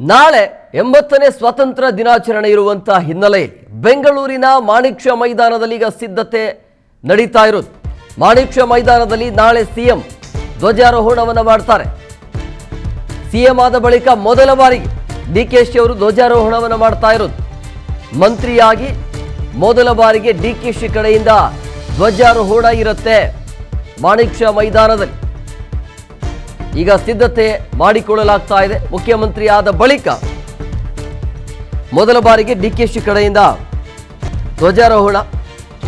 ನಾಳೆ 80ನೇ ಸ್ವಾತಂತ್ರ್ಯ ದಿನಾಚರಣೆ ಇರುವಂತಹ ಹಿನ್ನೆಲೆಯಲ್ಲಿ ಬೆಂಗಳೂರಿನ ಮಾಣಿಕ್ ಮೈದಾನದಲ್ಲಿ ಈಗ ಸಿದ್ಧತೆ ನಡೀತಾ ಇರೋದು. ಮಾಣಿಕ್ ಮೈದಾನದಲ್ಲಿ ನಾಳೆ ಸಿಎಂ ಧ್ವಜಾರೋಹಣವನ್ನು ಮಾಡ್ತಾರೆ. ಸಿಎಂ ಆದ ಬಳಿಕ ಮೊದಲ ಬಾರಿಗೆ ಡಿಕೆಶಿ ಅವರು ಧ್ವಜಾರೋಹಣವನ್ನು ಮಾಡ್ತಾ ಇರೋದು. ಮಂತ್ರಿಯಾಗಿ ಮೊದಲ ಬಾರಿಗೆ ಡಿಕೆಶಿ ಕಡೆಯಿಂದ ಧ್ವಜಾರೋಹಣ ಇರುತ್ತೆ ಮಾಣಿಕ್ ಮೈದಾನದಲ್ಲಿ. ಈಗ ಸಿದ್ಧತೆ ಮಾಡಿಕೊಳ್ಳಲಾಗ್ತಾ ಇದೆ. ಮುಖ್ಯಮಂತ್ರಿ ಆದ ಬಳಿಕ ಮೊದಲ ಬಾರಿಗೆ ಡಿಕೆಶಿ ಕಡೆಯಿಂದ ಧ್ವಜಾರೋಹಣ.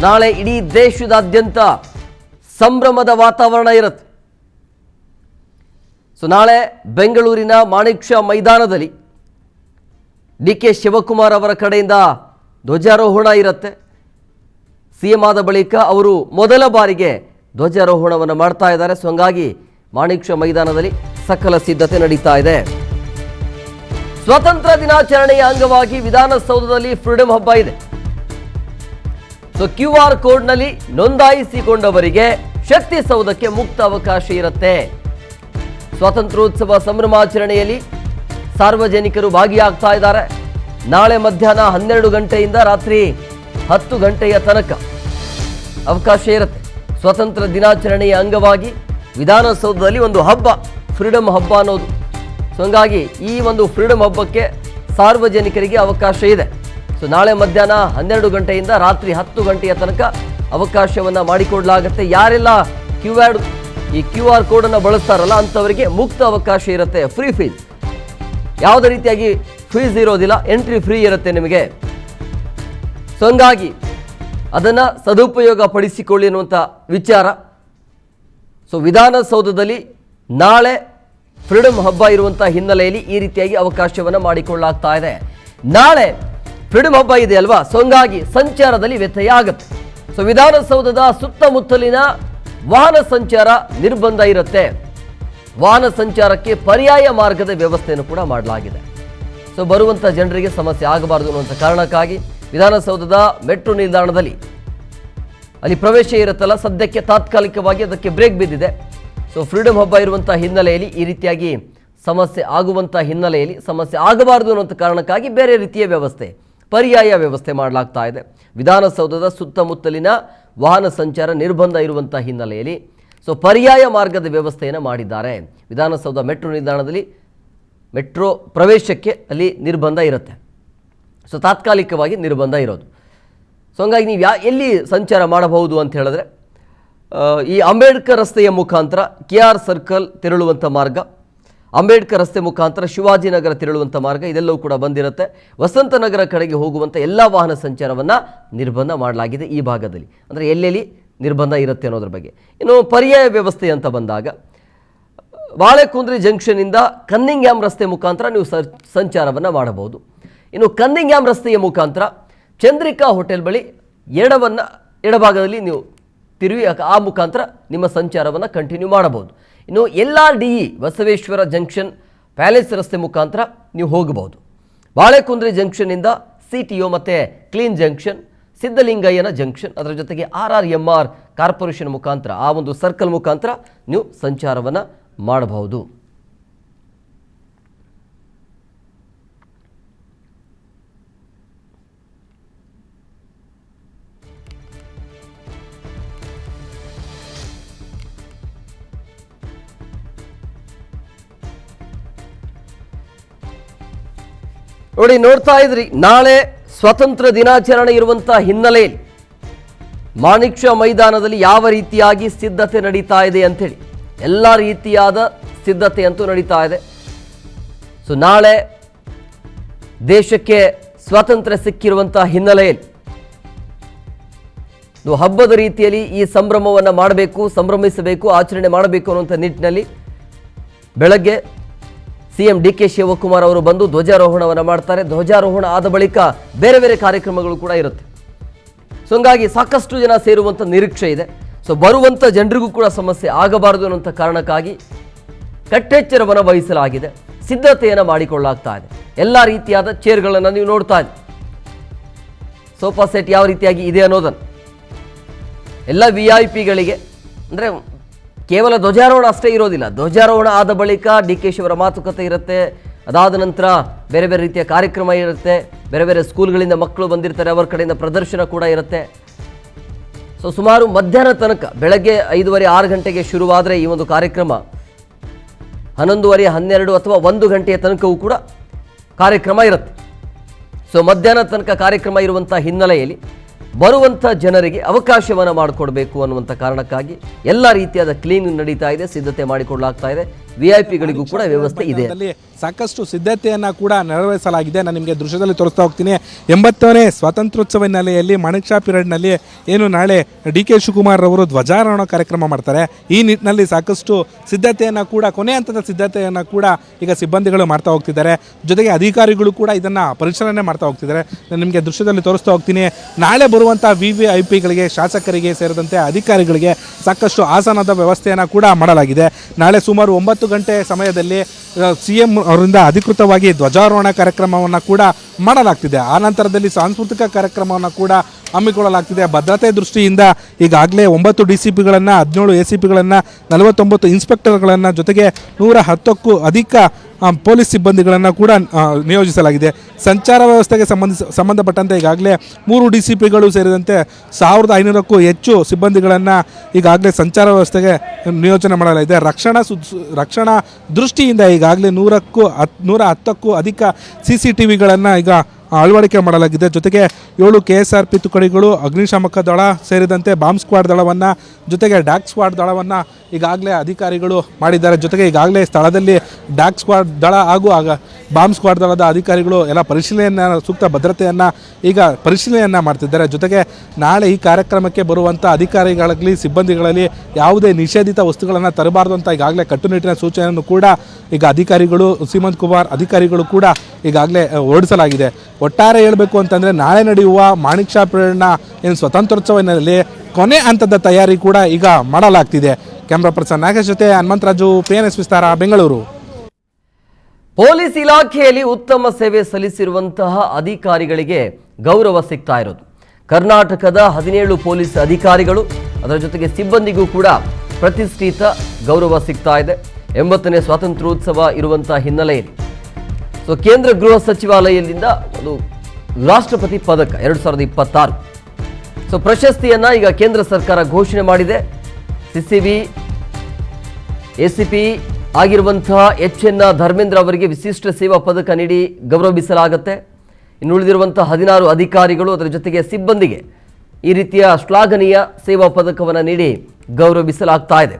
ನಾಳೆ ಇಡೀ ದೇಶದಾದ್ಯಂತ ಸಂಭ್ರಮದ ವಾತಾವರಣ ಇರುತ್ತೆ. ನಾಳೆ ಬೆಂಗಳೂರಿನ ಮಾಣಿಕ್ ಮೈದಾನದಲ್ಲಿ ಡಿಕೆ ಶಿವಕುಮಾರ್ ಅವರ ಕಡೆಯಿಂದ ಧ್ವಜಾರೋಹಣ ಇರುತ್ತೆ. ಸಿಎಂ ಆದ ಬಳಿಕ ಅವರು ಮೊದಲ ಬಾರಿಗೆ ಧ್ವಜಾರೋಹಣವನ್ನು ಮಾಡ್ತಾ ಇದ್ದಾರೆ. ಹಂಗಾಗಿ ಮಾಣಿಕ್ ಮೈದಾನದಲ್ಲಿ ಸಕಲ ಸಿದ್ಧತೆ ನಡೀತಾ ಇದೆ. ಸ್ವಾತಂತ್ರ್ಯ ದಿನಾಚರಣೆಯ ಅಂಗವಾಗಿ ವಿಧಾನಸೌಧದಲ್ಲಿ ಫ್ರೀಡಂ ಹಬ್ಬ ಇದೆ. QR ಕೋಡ್ನಲ್ಲಿ ನೋಂದಾಯಿಸಿಕೊಂಡವರಿಗೆ ಶಕ್ತಿ ಸೌಧಕ್ಕೆ ಮುಕ್ತ ಅವಕಾಶ ಇರುತ್ತೆ. ಸ್ವಾತಂತ್ರ್ಯೋತ್ಸವ ಸಂಭ್ರಮಾಚರಣೆಯಲ್ಲಿ ಸಾರ್ವಜನಿಕರು ಭಾಗಿಯಾಗ್ತಾ ಇದ್ದಾರೆ. ನಾಳೆ ಮಧ್ಯಾಹ್ನ 12 ಗಂಟೆಯಿಂದ ರಾತ್ರಿ 10 ಗಂಟೆಯ ತನಕ ಅವಕಾಶ ಇರುತ್ತೆ. ಸ್ವಾತಂತ್ರ್ಯ ದಿನಾಚರಣೆಯ ಅಂಗವಾಗಿ ವಿಧಾನಸೌಧದಲ್ಲಿ ಒಂದು ಹಬ್ಬ, ಫ್ರೀಡಂ ಹಬ್ಬ ಅನ್ನೋದು. ಹಂಗಾಗಿ ಈ ಒಂದು ಫ್ರೀಡಂ ಹಬ್ಬಕ್ಕೆ ಸಾರ್ವಜನಿಕರಿಗೆ ಅವಕಾಶ ಇದೆ. ನಾಳೆ ಮಧ್ಯಾಹ್ನ 12 ಗಂಟೆಯಿಂದ ರಾತ್ರಿ 10 ಗಂಟೆಯ ತನಕ ಅವಕಾಶವನ್ನು ಮಾಡಿಕೊಡಲಾಗುತ್ತೆ. ಯಾರೆಲ್ಲ QR ಕೋಡನ್ನು ಬಳಸ್ತಾರಲ್ಲ ಅಂಥವರಿಗೆ ಮುಕ್ತ ಅವಕಾಶ ಇರುತ್ತೆ. ಫ್ರೀ ಫೀಸ್, ಯಾವುದೇ ರೀತಿಯಾಗಿ ಫೀಸ್ ಇರೋದಿಲ್ಲ, ಎಂಟ್ರಿ ಫ್ರೀ ಇರುತ್ತೆ ನಿಮಗೆ. ಹಂಗಾಗಿ ಅದನ್ನು ಸದುಪಯೋಗ ಪಡಿಸಿಕೊಳ್ಳಿ ಅನ್ನುವಂಥ ವಿಚಾರ. ವಿಧಾನಸೌಧದಲ್ಲಿ ನಾಳೆ ಫ್ರೀಡಂ ಹಬ್ಬ ಇರುವಂಥ ಹಿನ್ನೆಲೆಯಲ್ಲಿ ಈ ರೀತಿಯಾಗಿ ಅವಕಾಶವನ್ನು ಮಾಡಿಕೊಳ್ಳಲಾಗ್ತಾ ಇದೆ. ನಾಳೆ ಫ್ರೀಡಂ ಹಬ್ಬ ಇದೆ ಅಲ್ವಾ, ಹಂಗಾಗಿ ಸಂಚಾರದಲ್ಲಿ ವ್ಯತ್ಯಯ ಆಗುತ್ತೆ. ವಿಧಾನಸೌಧದ ಸುತ್ತಮುತ್ತಲಿನ ವಾಹನ ಸಂಚಾರ ನಿರ್ಬಂಧ ಇರುತ್ತೆ. ವಾಹನ ಸಂಚಾರಕ್ಕೆ ಪರ್ಯಾಯ ಮಾರ್ಗದ ವ್ಯವಸ್ಥೆಯನ್ನು ಕೂಡ ಮಾಡಲಾಗಿದೆ. ಬರುವಂಥ ಜನರಿಗೆ ಸಮಸ್ಯೆ ಆಗಬಾರದು ಅನ್ನುವಂಥ ಕಾರಣಕ್ಕಾಗಿ ವಿಧಾನಸೌಧದ ಮೆಟ್ರೋ ನಿಲ್ದಾಣದಲ್ಲಿ ಅಲ್ಲಿ ಪ್ರವೇಶ ಇರುತ್ತಲ್ಲ, ಸದ್ಯಕ್ಕೆ ತಾತ್ಕಾಲಿಕವಾಗಿ ಅದಕ್ಕೆ ಬ್ರೇಕ್ ಬಿದ್ದಿದೆ. ಫ್ರೀಡಂ ಹಬ್ಬ ಇರುವಂಥ ಹಿನ್ನೆಲೆಯಲ್ಲಿ ಈ ರೀತಿಯಾಗಿ ಸಮಸ್ಯೆ ಆಗುವಂಥ ಹಿನ್ನೆಲೆಯಲ್ಲಿ ಸಮಸ್ಯೆ ಆಗಬಾರದು ಅನ್ನುವಂಥ ಕಾರಣಕ್ಕಾಗಿ ಬೇರೆ ರೀತಿಯ ವ್ಯವಸ್ಥೆ, ಪರ್ಯಾಯ ವ್ಯವಸ್ಥೆ ಮಾಡಲಾಗ್ತಾ ಇದೆ. ವಿಧಾನಸೌಧದ ಸುತ್ತಮುತ್ತಲಿನ ವಾಹನ ಸಂಚಾರ ನಿರ್ಬಂಧ ಇರುವಂಥ ಹಿನ್ನೆಲೆಯಲ್ಲಿ ಪರ್ಯಾಯ ಮಾರ್ಗದ ವ್ಯವಸ್ಥೆಯನ್ನು ಮಾಡಿದ್ದಾರೆ. ವಿಧಾನಸೌಧ ಮೆಟ್ರೋ ನಿಲ್ದಾಣದಲ್ಲಿ ಮೆಟ್ರೋ ಪ್ರವೇಶಕ್ಕೆ ಅಲ್ಲಿ ನಿರ್ಬಂಧ ಇರುತ್ತೆ. ತಾತ್ಕಾಲಿಕವಾಗಿ ನಿರ್ಬಂಧ ಇರೋದು. ಹಂಗಾಗಿ ನೀವು ಎಲ್ಲಿ ಸಂಚಾರ ಮಾಡಬಹುದು ಅಂತ ಹೇಳಿದ್ರೆ, ಈ ಅಂಬೇಡ್ಕರ್ ರಸ್ತೆಯ ಮುಖಾಂತರ KR ಸರ್ಕಲ್ ತೆರಳುವಂಥ ಮಾರ್ಗ, ಅಂಬೇಡ್ಕರ್ ರಸ್ತೆ ಮುಖಾಂತರ ಶಿವಾಜಿನಗರ ತೆರಳುವಂಥ ಮಾರ್ಗ, ಇದೆಲ್ಲವೂ ಕೂಡ ಬಂದಿರುತ್ತೆ. ವಸಂತನಗರ ಕಡೆಗೆ ಹೋಗುವಂಥ ಎಲ್ಲ ವಾಹನ ಸಂಚಾರವನ್ನು ನಿರ್ಬಂಧ ಮಾಡಲಾಗಿದೆ ಈ ಭಾಗದಲ್ಲಿ. ಅಂದರೆ ಎಲ್ಲೆಲ್ಲಿ ನಿರ್ಬಂಧ ಇರುತ್ತೆ ಅನ್ನೋದ್ರ ಬಗ್ಗೆ. ಇನ್ನು ಪರ್ಯಾಯ ವ್ಯವಸ್ಥೆ ಅಂತ ಬಂದಾಗ ಬಾಳೆಕುಂದ್ರಿ ಜಂಕ್ಷನ್ನಿಂದ ಕನ್ನಿಂಗ್ಹ್ಯಾಮ್ ರಸ್ತೆ ಮುಖಾಂತರ ನೀವು ಸಂಚಾರವನ್ನು ಮಾಡಬಹುದು. ಇನ್ನು ಕನ್ನಿಂಗ್ಹ್ಯಾಮ್ ರಸ್ತೆಯ ಮುಖಾಂತರ ಚಂದ್ರಿಕಾ ಹೋಟೆಲ್ ಬಳಿ ಎಡಭಾಗದಲ್ಲಿ ನೀವು ತಿರುವಿ ಆ ಮುಖಾಂತರ ನಿಮ್ಮ ಸಂಚಾರವನ್ನು ಕಂಟಿನ್ಯೂ ಮಾಡಬಹುದು. ಇನ್ನು LRDE ಬಸವೇಶ್ವರ ಜಂಕ್ಷನ್ ಪ್ಯಾಲೇಸ್ ರಸ್ತೆ ಮುಖಾಂತರ ನೀವು ಹೋಗಬಹುದು. ಬಾಳೆಕುಂದ್ರಿ ಜಂಕ್ಷನ್ನಿಂದ CTO ಮತ್ತು ಕ್ಲೀನ್ ಜಂಕ್ಷನ್, ಸಿದ್ಧಲಿಂಗಯ್ಯನ ಜಂಕ್ಷನ್, ಅದರ ಜೊತೆಗೆ RRMR ಕಾರ್ಪೊರೇಷನ್ ಮುಖಾಂತರ ಆ ಒಂದು ಸರ್ಕಲ್ ಮುಖಾಂತರ ನೀವು ಸಂಚಾರವನ್ನು ಮಾಡಬಹುದು. ನೋಡಿ, ನೋಡ್ತಾ ಇದ್ರಿ, ನಾಳೆ ಸ್ವಾತಂತ್ರ್ಯ ದಿನಾಚರಣೆ ಇರುವಂಥ ಹಿನ್ನೆಲೆಯಲ್ಲಿ ಮಾಣಿಕ್ ಮೈದಾನದಲ್ಲಿ ಯಾವ ರೀತಿಯಾಗಿ ಸಿದ್ಧತೆ ನಡೀತಾ ಇದೆ ಅಂಥೇಳಿ ಎಲ್ಲ ರೀತಿಯಾದ ಸಿದ್ಧತೆ ಅಂತೂ ನಡೀತಾ ಇದೆ. ನಾಳೆ ದೇಶಕ್ಕೆ ಸ್ವಾತಂತ್ರ್ಯ ಸಿಕ್ಕಿರುವಂಥ ಹಿನ್ನೆಲೆಯಲ್ಲಿ ಹಬ್ಬದ ರೀತಿಯಲ್ಲಿ ಈ ಸಂಭ್ರಮವನ್ನು ಮಾಡಬೇಕು, ಸಂಭ್ರಮಿಸಬೇಕು, ಆಚರಣೆ ಮಾಡಬೇಕು ಅನ್ನುವಂಥ ನಿಟ್ಟಿನಲ್ಲಿ ಬೆಳಗ್ಗೆ ಸಿಎಂ ಡಿಕೆ ಶಿವಕುಮಾರ್ ಅವರು ಬಂದು ಧ್ವಜಾರೋಹಣವನ್ನು ಮಾಡ್ತಾರೆ. ಧ್ವಜಾರೋಹಣ ಆದ ಬಳಿಕ ಬೇರೆ ಬೇರೆ ಕಾರ್ಯಕ್ರಮಗಳು ಕೂಡ ಇರುತ್ತೆ. ಹಂಗಾಗಿ ಸಾಕಷ್ಟು ಜನ ಸೇರುವಂಥ ನಿರೀಕ್ಷೆ ಇದೆ. ಬರುವಂಥ ಜನರಿಗೂ ಕೂಡ ಸಮಸ್ಯೆ ಆಗಬಾರದು ಅನ್ನುವಂಥ ಕಾರಣಕ್ಕಾಗಿ ಕಟ್ಟೆಚ್ಚರವನ್ನು ವಹಿಸಲಾಗಿದೆ. ಸಿದ್ಧತೆಯನ್ನು ಮಾಡಿಕೊಳ್ಳಲಾಗ್ತಾ ಇದೆ. ಎಲ್ಲ ರೀತಿಯಾದ ಚೇರ್ಗಳನ್ನು ನೀವು ನೋಡ್ತಾ ಇದ್ದೀರಿ. ಸೋಫಾ ಸೆಟ್ ಯಾವ ರೀತಿಯಾಗಿ ಇದೆ ಅನ್ನೋದನ್ನು ಎಲ್ಲ VIP-ಗಳಿಗೆ, ಅಂದರೆ ಕೇವಲ ಧ್ವಜಾರೋಹಣ ಅಷ್ಟೇ ಇರೋದಿಲ್ಲ. ಧ್ವಜಾರೋಹಣ ಆದ ಬಳಿಕ ಡಿಕೆಶಿ ಅವರ ಮಾತುಕತೆ ಇರುತ್ತೆ, ಅದಾದ ನಂತರ ಬೇರೆ ಬೇರೆ ರೀತಿಯ ಕಾರ್ಯಕ್ರಮ ಇರುತ್ತೆ, ಬೇರೆ ಬೇರೆ ಸ್ಕೂಲ್ಗಳಿಂದ ಮಕ್ಕಳು ಬಂದಿರ್ತಾರೆ, ಅವರ ಕಡೆಯಿಂದ ಪ್ರದರ್ಶನ ಕೂಡ ಇರುತ್ತೆ. ಸೊ ಸುಮಾರು ಮಧ್ಯಾಹ್ನ ತನಕ, ಬೆಳಗ್ಗೆ 5:30 6 ಗಂಟೆಗೆ ಶುರುವಾದರೆ ಈ ಒಂದು ಕಾರ್ಯಕ್ರಮ 11:30 12 ಅಥವಾ 1 ಗಂಟೆಯ ತನಕವೂ ಕೂಡ ಕಾರ್ಯಕ್ರಮ ಇರುತ್ತೆ. ಸೊ ಮಧ್ಯಾಹ್ನ ತನಕ ಕಾರ್ಯಕ್ರಮ ಇರುವಂಥ ಹಿನ್ನೆಲೆಯಲ್ಲಿ ಬರುವಂಥ ಜನರಿಗೆ ಅವಕಾಶವನ್ನು ಮಾಡಿಕೊಡ್ಬೇಕು ಅನ್ನುವಂಥ ಕಾರಣಕ್ಕಾಗಿ ಎಲ್ಲ ರೀತಿಯಾದ ಕ್ಲೀನಿಂಗ್ ನಡೀತಾ ಇದೆ, ಸಿದ್ಧತೆ ಮಾಡಿಕೊಳ್ಳಲಾಗ್ತಾ ಇದೆ. VIP ಗಳಿಗೂ ಕೂಡ ವ್ಯವಸ್ಥೆ ಇದೆ. ಸಾಕಷ್ಟು ಸಿದ್ಧತೆಯನ್ನು ಕೂಡ ನೆರವೇರಿಸಲಾಗಿದೆ. ನಾನು ನಿಮಗೆ ದೃಶ್ಯದಲ್ಲಿ ತೋರಿಸ್ತಾ ಹೋಗ್ತೀನಿ. 80ನೇ ಸ್ವಾತಂತ್ರ್ಯೋತ್ಸವ ಹಿನ್ನೆಲೆಯಲ್ಲಿ ಮಾಣಿಕ್ ಷಾ ಪಿರಿಯಡ್ನಲ್ಲಿ ಏನು ನಾಳೆ DK ಶಿವಕುಮಾರ್ ಅವರು ಧ್ವಜಾರೋಹಣ ಕಾರ್ಯಕ್ರಮ ಮಾಡ್ತಾರೆ. ಈ ನಿಟ್ಟಿನಲ್ಲಿ ಸಾಕಷ್ಟು ಸಿದ್ಧತೆಯನ್ನು ಕೂಡ, ಕೊನೆ ಹಂತದ ಸಿದ್ಧತೆಯನ್ನು ಕೂಡ ಈಗ ಸಿಬ್ಬಂದಿಗಳು ಮಾಡ್ತಾ ಹೋಗ್ತಿದ್ದಾರೆ. ಜೊತೆಗೆ ಅಧಿಕಾರಿಗಳು ಕೂಡ ಇದನ್ನು ಪರಿಶೀಲನೆ ಮಾಡ್ತಾ ಹೋಗ್ತಿದ್ದಾರೆ. ನಾನು ನಿಮಗೆ ದೃಶ್ಯದಲ್ಲಿ ತೋರಿಸ್ತಾ ಹೋಗ್ತೀನಿ. ನಾಳೆ ಬರುವಂಥ VVIPಗಳಿಗೆ, ಶಾಸಕರಿಗೆ ಸೇರಿದಂತೆ ಅಧಿಕಾರಿಗಳಿಗೆ ಸಾಕಷ್ಟು ಆಸನದ ವ್ಯವಸ್ಥೆಯನ್ನು ಕೂಡ ಮಾಡಲಾಗಿದೆ. ನಾಳೆ ಸುಮಾರು 9 ಗಂಟೆ ಸಮಯದಲ್ಲಿ CM ಅವರಿಂದ ಅಧಿಕೃತವಾಗಿ ಧ್ವಜಾರೋಹಣ ಕಾರ್ಯಕ್ರಮವನ್ನು ಕೂಡ ಮಾಡಲಾಗ್ತಿದೆ. ಆ ನಂತರದಲ್ಲಿ ಸಾಂಸ್ಕೃತಿಕ ಕಾರ್ಯಕ್ರಮವನ್ನು ಕೂಡ ಹಮ್ಮಿಕೊಳ್ಳಲಾಗ್ತಿದೆ. ಭದ್ರತೆ ದೃಷ್ಟಿಯಿಂದ ಈಗಾಗಲೇ 9 DCPಗಳನ್ನು, 17 ACPಗಳನ್ನು, 49 ಇನ್ಸ್ಪೆಕ್ಟರ್ಗಳನ್ನು, ಜೊತೆಗೆ 110ಕ್ಕೂ ಅಧಿಕ ಪೊಲೀಸ್ ಸಿಬ್ಬಂದಿಗಳನ್ನು ಕೂಡ ನಿಯೋಜಿಸಲಾಗಿದೆ. ಸಂಚಾರ ವ್ಯವಸ್ಥೆಗೆ ಸಂಬಂಧಪಟ್ಟಂತೆ ಈಗಾಗಲೇ 3 DCPಗಳು ಸೇರಿದಂತೆ 1500ಕ್ಕೂ ಹೆಚ್ಚು ಸಿಬ್ಬಂದಿಗಳನ್ನು ಈಗಾಗಲೇ ಸಂಚಾರ ವ್ಯವಸ್ಥೆಗೆ ನಿಯೋಜನೆ ಮಾಡಲಾಗಿದೆ. ರಕ್ಷಣಾ ದೃಷ್ಟಿಯಿಂದ ಈಗಾಗಲೇ 110ಕ್ಕೂ ಅಧಿಕ CCTVಗಳನ್ನು ಈಗ ಅಳವಡಿಕೆ ಮಾಡಲಾಗಿದೆ. ಜೊತೆಗೆ 7 KSRP ತುಕಡಿಗಳು, ಅಗ್ನಿಶಾಮಕ ದಳ ಸೇರಿದಂತೆ ಬಾಂಬ್ ಸ್ಕ್ವಾಡ್ ದಳವನ್ನು, ಜೊತೆಗೆ ಡಾಗ್ ಸ್ಕ್ವಾಡ್ ದಳವನ್ನು ಈಗಾಗಲೇ ಅಧಿಕಾರಿಗಳು ಮಾಡಿದ್ದಾರೆ. ಜೊತೆಗೆ ಈಗಾಗಲೇ ಸ್ಥಳದಲ್ಲಿ ಡಾಗ್ ಸ್ಕ್ವಾಡ್ ದಳ ಹಾಗೂ ಬಾಂಬ್ ಸ್ಕ್ವಾಡ್ ದಳದ ಅಧಿಕಾರಿಗಳು ಎಲ್ಲ ಸೂಕ್ತ ಭದ್ರತೆಯನ್ನು ಈಗ ಪರಿಶೀಲನೆಯನ್ನು ಮಾಡ್ತಿದ್ದಾರೆ. ಜೊತೆಗೆ ನಾಳೆ ಈ ಕಾರ್ಯಕ್ರಮಕ್ಕೆ ಬರುವಂಥ ಅಧಿಕಾರಿಗಳಲ್ಲಿ, ಸಿಬ್ಬಂದಿಗಳಲ್ಲಿ ಯಾವುದೇ ನಿಷೇಧಿತ ವಸ್ತುಗಳನ್ನು ತರಬಾರ್ದು ಅಂತ ಈಗಾಗಲೇ ಕಟ್ಟುನಿಟ್ಟಿನ ಸೂಚನೆಯನ್ನು ಕೂಡ ಈಗ ಅಧಿಕಾರಿಗಳು, ಸೀಮಂತ್ ಕುಮಾರ್ ಅಧಿಕಾರಿಗಳು ಕೂಡ ಈಗಾಗಲೇ ಹೊರಡಿಸಲಾಗಿದೆ. ಒಟ್ಟಾರೆ ಹೇಳಬೇಕು ಅಂತಂದರೆ ನಾಳೆ ನಡೆಯುವ ಮಾಣಿಕ್ ಷಾ ಪಿರಿಯಡ್ನ ಏನು ಸ್ವಾತಂತ್ರ್ಯೋತ್ಸವ ಹಿನ್ನೆಲೆಯಲ್ಲಿ ಕೊನೆ ಹಂತದ ತಯಾರಿ ಕೂಡ ಈಗ ಮಾಡಲಾಗ್ತಿದೆ. ಕ್ಯಾಮ್ರಾ ಪರ್ಸನ್ ನಾಗೇಶ್ ಜೊತೆ ಹನುಮಂತರಾಜು, PNS ವಿಸ್ತಾರ, ಬೆಂಗಳೂರು. ಪೊಲೀಸ್ ಇಲಾಖೆಯಲ್ಲಿ ಉತ್ತಮ ಸೇವೆ ಸಲ್ಲಿಸಿರುವಂತಹ ಅಧಿಕಾರಿಗಳಿಗೆ ಗೌರವ ಸಿಗ್ತಾ ಇರೋದು. ಕರ್ನಾಟಕದ 17 ಪೊಲೀಸ್ ಅಧಿಕಾರಿಗಳು, ಅದರ ಜೊತೆಗೆ ಸಿಬ್ಬಂದಿಗೂ ಕೂಡ ಪ್ರತಿಷ್ಠಿತ ಗೌರವ ಸಿಗ್ತಾ ಇದೆ. 80ನೇ ಸ್ವಾತಂತ್ರ್ಯೋತ್ಸವ ಇರುವಂಥ ಹಿನ್ನೆಲೆಯಲ್ಲಿ ಸೊ ಕೇಂದ್ರ ಗೃಹ ಸಚಿವಾಲಯದಿಂದ ಒಂದು ರಾಷ್ಟ್ರಪತಿ ಪದಕ 2026 ಸೊ ಪ್ರಶಸ್ತಿಯನ್ನು ಈಗ ಕೇಂದ್ರ ಸರ್ಕಾರ ಘೋಷಣೆ ಮಾಡಿದೆ. CCB ACP ಆಗಿರುವಂತಹ HN ಧರ್ಮೇಂದ್ರ ಅವರಿಗೆ ವಿಶಿಷ್ಟ ಸೇವಾ ಪದಕ ನೀಡಿ ಗೌರವಿಸಲಾಗುತ್ತೆ. ಇನ್ನು ಉಳಿದಿರುವಂತಹ 16 ಅಧಿಕಾರಿಗಳು, ಅದರ ಜೊತೆಗೆ ಸಿಬ್ಬಂದಿಗೆ ಈ ರೀತಿಯ ಶ್ಲಾಘನೀಯ ಸೇವಾ ಪದಕವನ್ನು ನೀಡಿ ಗೌರವಿಸಲಾಗ್ತಾ ಇದೆ.